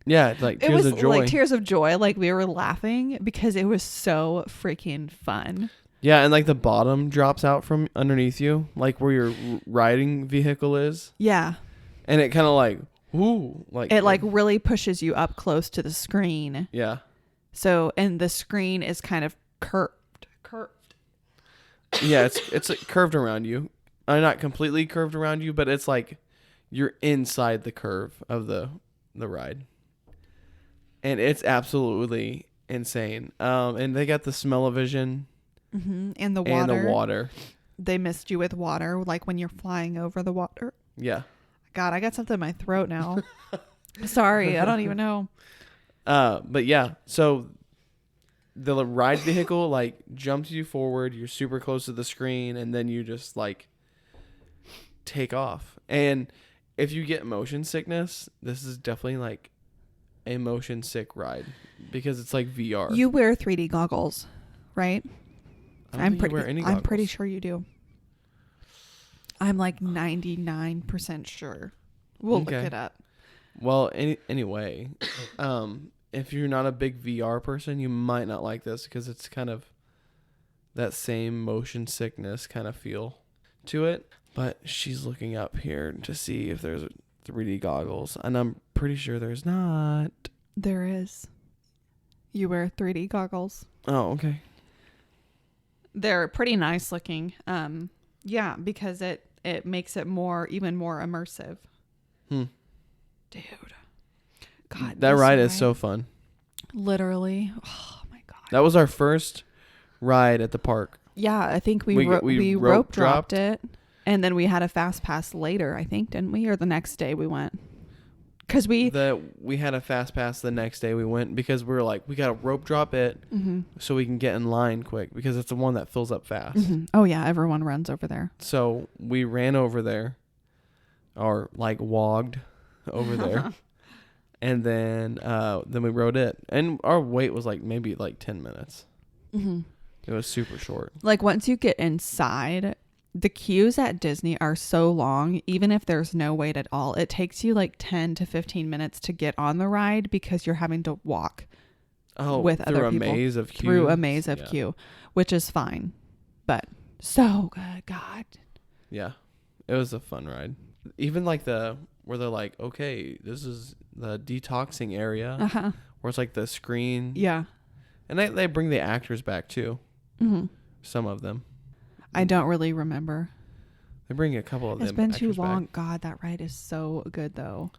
Speaker 1: Yeah, it's like tears of joy.
Speaker 2: Like tears of joy. Like we were laughing because it was so freaking fun.
Speaker 1: Yeah, and like the bottom drops out from underneath you, like where your riding vehicle is.
Speaker 2: Yeah.
Speaker 1: And it kind of like, ooh, like
Speaker 2: it like really pushes you up close to the screen.
Speaker 1: Yeah.
Speaker 2: So, and the screen is kind of curved.
Speaker 1: Yeah, it's like curved around you. Not completely curved around you, but it's like you're inside the curve of the ride. And it's absolutely insane. And they got the smell-o-vision.
Speaker 2: Mm-hmm. And the water.
Speaker 1: And the water.
Speaker 2: They missed you with water, like when you're flying over the water.
Speaker 1: Yeah.
Speaker 2: God, I got something in my throat now. Sorry, I don't even know.
Speaker 1: But yeah, so the ride vehicle like jumps you forward. You're super close to the screen, and then you just like take off. And if you get motion sickness, this is definitely like a motion sick ride because it's like VR.
Speaker 2: You wear 3D goggles, right?
Speaker 1: I'm
Speaker 2: pretty sure you do. I'm like 99% sure. We'll look it up.
Speaker 1: Well, anyway, if you're not a big VR person, you might not like this because it's kind of that same motion sickness kind of feel to it. But she's looking up here to see if there's 3D goggles, and I'm pretty sure there's not.
Speaker 2: There is. You wear 3D goggles.
Speaker 1: Oh, okay.
Speaker 2: They're pretty nice looking. Yeah, because it makes it even more immersive. Dude. God.
Speaker 1: That ride is so fun.
Speaker 2: Literally. Oh my God.
Speaker 1: That was our first ride at the park.
Speaker 2: Yeah, I think we rope dropped it. And then we had a fast pass later, I think, didn't we? Or the next day we went. Because we
Speaker 1: had a fast pass the next day we went because we were like, we got to rope drop it so we can get in line quick because it's the one that fills up fast.
Speaker 2: Mm-hmm. Oh, yeah. Everyone runs over there.
Speaker 1: So we ran over there or like wogged over there. And then we rode it. And our wait was like maybe like 10 minutes. Mm-hmm. It was super short.
Speaker 2: Like once you get inside, the queues at Disney are so long, even if there's no wait at all. It takes you like 10 to 15 minutes to get on the ride because you're having to walk with other people. Through a maze of queue, which is fine. But so good, God.
Speaker 1: Yeah, it was a fun ride. Even like where they're like, okay, this is the detoxing area. Where it's like the screen.
Speaker 2: Yeah.
Speaker 1: And they bring the actors back too. Mm-hmm. Some of them.
Speaker 2: I don't really remember.
Speaker 1: They bring a couple of them.
Speaker 2: It's been too long.
Speaker 1: Back.
Speaker 2: God, that ride is so good though.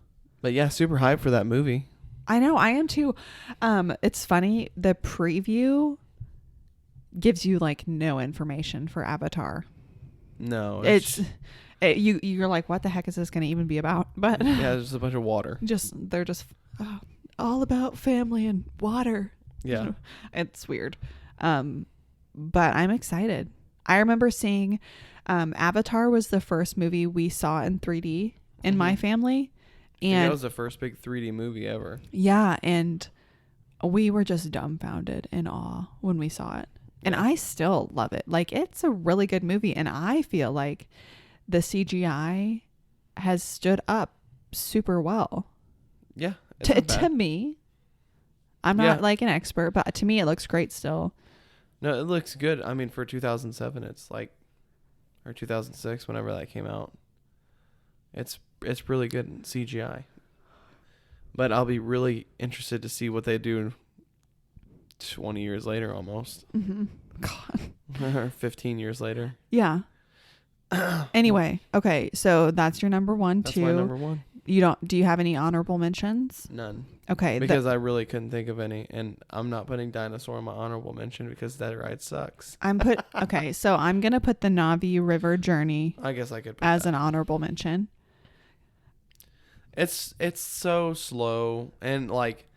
Speaker 1: But yeah, super hyped for that movie.
Speaker 2: I know, I am too. It's funny. The preview gives you like no information for Avatar.
Speaker 1: No,
Speaker 2: you're like, what the heck is this going to even be about? But
Speaker 1: yeah, there's a bunch of water.
Speaker 2: They're just all about family and water.
Speaker 1: Yeah,
Speaker 2: it's weird. But I'm excited. I remember seeing Avatar was the first movie we saw in 3D in my family. And
Speaker 1: that was the first big 3D movie ever.
Speaker 2: Yeah. And we were just dumbfounded in awe when we saw it. And I still love it. Like, it's a really good movie. And I feel like the CGI has stood up super well.
Speaker 1: Yeah.
Speaker 2: To me, I'm not like an expert, but to me, it looks great still.
Speaker 1: No, it looks good. I mean, for 2007, it's like, or 2006, whenever that came out, it's really good in CGI. But I'll be really interested to see what they do 20 years later almost.
Speaker 2: Mm-hmm. God.
Speaker 1: Or 15 years later.
Speaker 2: Yeah. Anyway, okay, so that's your number one.
Speaker 1: That's
Speaker 2: two.
Speaker 1: my number one.
Speaker 2: Do you have any honorable mentions?
Speaker 1: None.
Speaker 2: Okay.
Speaker 1: Because I really couldn't think of any, and I'm not putting Dinosaur in my honorable mention because that ride sucks.
Speaker 2: Okay, so I'm going to put the Navi River Journey
Speaker 1: I guess I could put
Speaker 2: as
Speaker 1: that.
Speaker 2: an honorable mention.
Speaker 1: It's so slow, and like,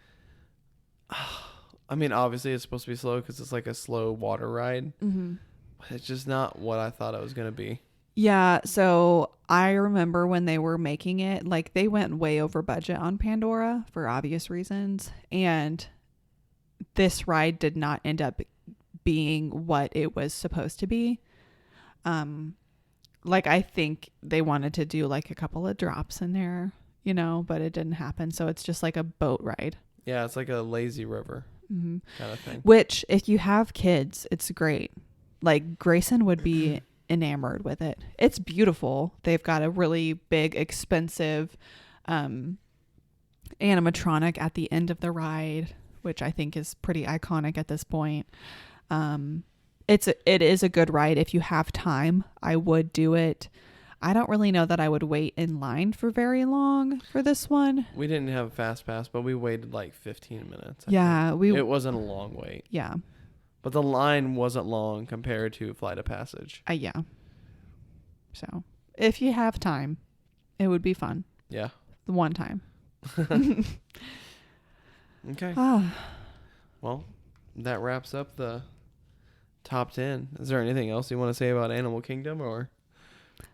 Speaker 1: I mean, obviously it's supposed to be slow because it's like a slow water ride.
Speaker 2: Mm-hmm.
Speaker 1: But it's just not what I thought it was going to be.
Speaker 2: Yeah, so I remember when they were making it, like they went way over budget on Pandora for obvious reasons, and this ride did not end up being what it was supposed to be. Like I think they wanted to do like a couple of drops in there, but it didn't happen. So it's just like a boat ride.
Speaker 1: Yeah, it's like a lazy river
Speaker 2: Mm-hmm.
Speaker 1: kind of thing.
Speaker 2: Which, if you have kids, it's great. Like Grayson would be enamored with it. It's beautiful. They've got a really big, expensive animatronic at the end of the ride, which I think is pretty iconic at this point. It is a good ride. If you have time, I would do it. I don't really know that I would wait in line for very long for this one.
Speaker 1: We didn't have a fast pass, but we waited like 15 minutes.
Speaker 2: Yeah,
Speaker 1: it wasn't a long wait.
Speaker 2: Yeah.
Speaker 1: But the line wasn't long compared to Flight of Passage.
Speaker 2: Yeah. So, if you have time, it would be fun.
Speaker 1: Yeah.
Speaker 2: The one time.
Speaker 1: Okay.
Speaker 2: Ah.
Speaker 1: Well, that wraps up the top 10. Is there anything else you want to say about Animal Kingdom, or are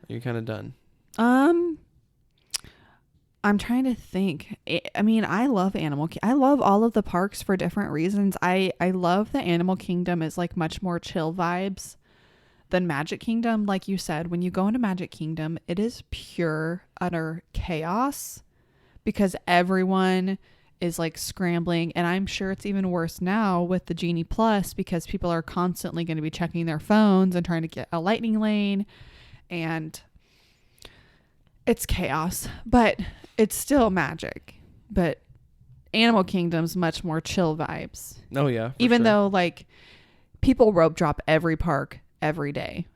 Speaker 1: you kind of done?
Speaker 2: I'm trying to think. I mean, I love I love all of the parks for different reasons. I love the Animal Kingdom is like much more chill vibes than Magic Kingdom. Like you said, when you go into Magic Kingdom, it is pure, utter chaos because everyone is like scrambling. And I'm sure it's even worse now with the Genie Plus because people are constantly going to be checking their phones and trying to get a lightning lane. And it's chaos, but it's still magic. But Animal Kingdom's much more chill vibes.
Speaker 1: Oh, yeah.
Speaker 2: Even though like people rope drop every park every day.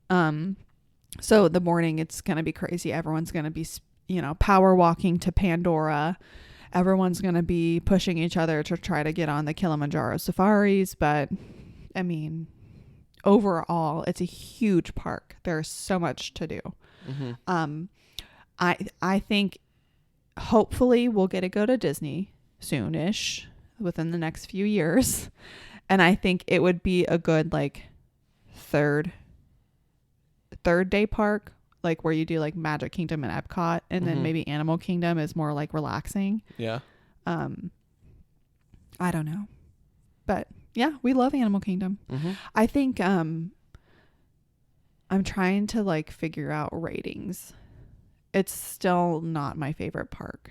Speaker 2: So the morning it's going to be crazy. Everyone's going to be, power walking to Pandora. Everyone's going to be pushing each other to try to get on the Kilimanjaro Safaris. But I mean, overall, it's a huge park. There's so much to do. Mm-hmm. I think hopefully we'll get to go to Disney soonish within the next few years. And I think it would be a good like third day park, like where you do like Magic Kingdom and Epcot, and then maybe Animal Kingdom is more like relaxing.
Speaker 1: Yeah.
Speaker 2: I don't know. But yeah, we love Animal Kingdom. Mm-hmm. I think I'm trying to like figure out ratings. It's still not my favorite park,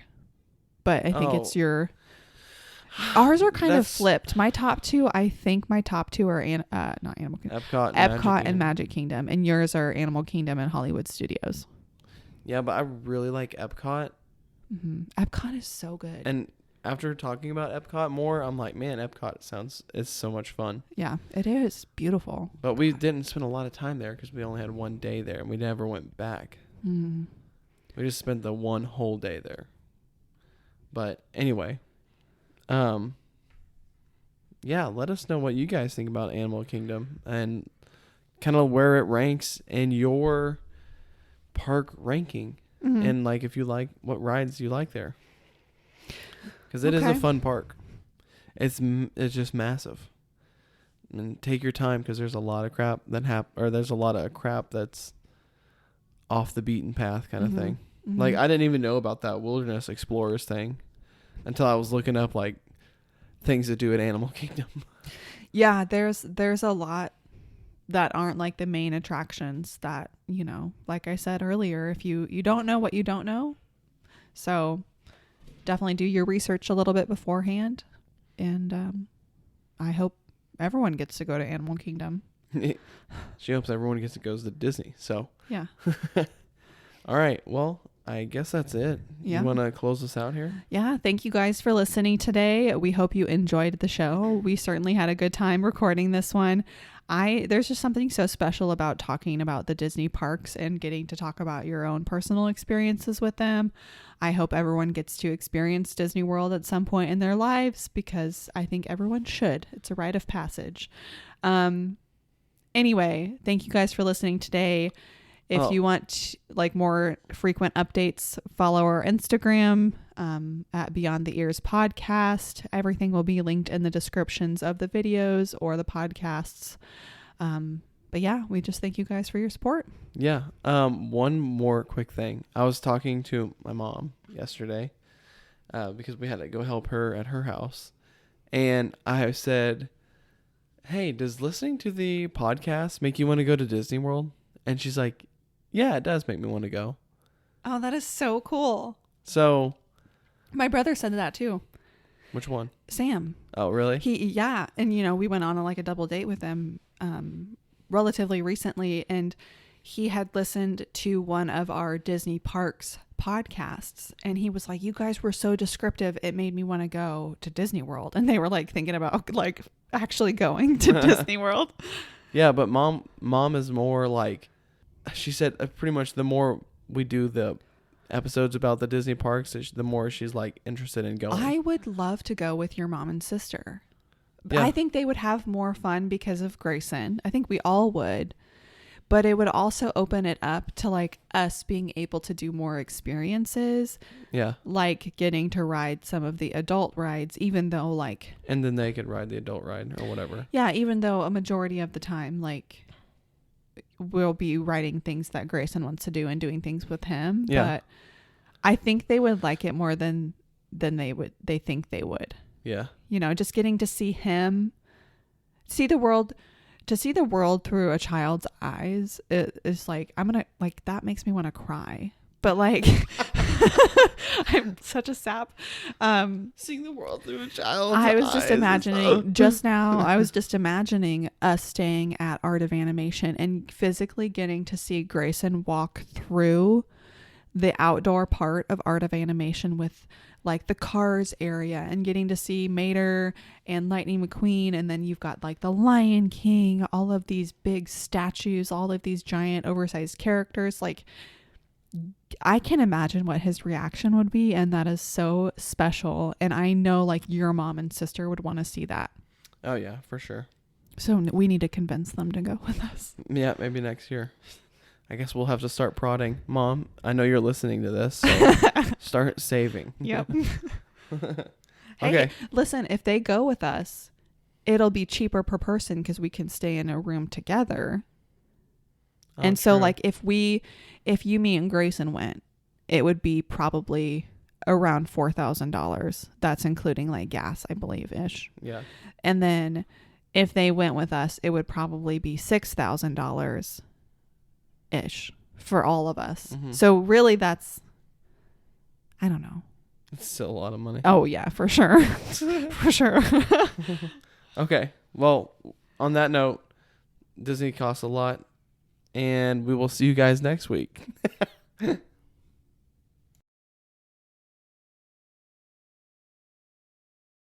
Speaker 2: but I think it's your. Ours are kind of flipped. My top two are not Animal Kingdom. Epcot and Magic Kingdom, and yours are Animal Kingdom and Hollywood Studios.
Speaker 1: Yeah, but I really like Epcot.
Speaker 2: Mm-hmm. Epcot is so good.
Speaker 1: And after talking about Epcot more, I'm like, man, Epcot it's so much fun.
Speaker 2: Yeah, it is beautiful.
Speaker 1: But we didn't spend a lot of time there because we only had one day there, and we never went back. Mm. We just spent the one whole day there. But anyway, yeah, let us know what you guys think about Animal Kingdom and kind of where it ranks in your park ranking, and like if you like what rides you like there, because it is a fun park. It's just massive, and take your time because there's a lot of crap there's a lot of crap that's off the beaten path kind of thing. Mm-hmm. Like I didn't even know about that Wilderness Explorers thing until I was looking up like things to do at Animal Kingdom.
Speaker 2: Yeah, there's a lot that aren't like the main attractions that, like I said earlier, if you don't know what you don't know. So definitely do your research a little bit beforehand. And I hope everyone gets to go to Animal Kingdom.
Speaker 1: She hopes everyone gets to go to Disney. So
Speaker 2: yeah.
Speaker 1: All right. Well, I guess that's it.
Speaker 2: Yeah.
Speaker 1: You want to close us out here?
Speaker 2: Yeah. Thank you guys for listening today. We hope you enjoyed the show. We certainly had a good time recording this one. There's just something so special about talking about the Disney parks and getting to talk about your own personal experiences with them. I hope everyone gets to experience Disney World at some point in their lives, because I think everyone should. It's a rite of passage. Anyway, thank you guys for listening today. If you want like more frequent updates, follow our Instagram at Beyond the Ears Podcast. Everything will be linked in the descriptions of the videos or the podcasts. But yeah, we just thank you guys for your support.
Speaker 1: Yeah. One more quick thing. I was talking to my mom yesterday because we had to go help her at her house. And I said, hey, does listening to the podcast make you want to go to Disney World? And she's like, yeah, it does make me want to go.
Speaker 2: Oh, that is so cool.
Speaker 1: So
Speaker 2: my brother said that too.
Speaker 1: Which one?
Speaker 2: Sam.
Speaker 1: Oh, really?
Speaker 2: Yeah. And, we went on like a double date with him relatively recently. And he had listened to one of our Disney parks podcasts. And he was like, you guys were so descriptive. It made me want to go to Disney World. And they were like thinking about like actually going to Disney World.
Speaker 1: Yeah. But mom is more like, she said pretty much the more we do the episodes about the Disney parks, the more she's like interested in going.
Speaker 2: I would love to go with your mom and sister.
Speaker 1: Yeah.
Speaker 2: I think they would have more fun because of Grayson. I think we all would. But it would also open it up to like us being able to do more experiences.
Speaker 1: Yeah.
Speaker 2: Like getting to ride some of the adult rides, even though like...
Speaker 1: And then they could ride the adult ride or whatever.
Speaker 2: Yeah, even though a majority of the time, like... we'll be writing things that Grayson wants to do and doing things with him.
Speaker 1: Yeah.
Speaker 2: But I think they would like it more than they think they would.
Speaker 1: Yeah.
Speaker 2: Just getting to see him, see the world through a child's eyes is like, that makes me want to cry. But like, I'm such a sap.
Speaker 1: Seeing the world through a child's
Speaker 2: I was
Speaker 1: eyes
Speaker 2: just imagining I was just imagining us staying at Art of Animation and physically getting to see Grayson walk through the outdoor part of Art of Animation with like the Cars area and getting to see Mater and Lightning McQueen. And then you've got like the Lion King, all of these big statues, all of these giant oversized characters. Like, I can imagine what his reaction would be, and that is so special. And I know like your mom and sister would want to see that.
Speaker 1: Oh yeah, for sure.
Speaker 2: So we need to convince them to go with us.
Speaker 1: Yeah, maybe next year. I guess we'll have to start prodding. Mom, I know you're listening to this, so start saving.
Speaker 2: Yep.
Speaker 1: Okay.
Speaker 2: Hey, listen, if they go with us, it'll be cheaper per person because we can stay in a room together. Oh, and so, like, if you, me, and Grayson went, it would be probably around $4,000. That's including like gas, I believe, ish.
Speaker 1: Yeah.
Speaker 2: And then if they went with us, it would probably be $6,000 ish for all of us. Mm-hmm. So really, that's, I don't know.
Speaker 1: It's still a lot of money.
Speaker 2: Oh yeah, for sure. For sure.
Speaker 1: Okay. Well, on that note, Disney costs a lot. And we will see you guys next week.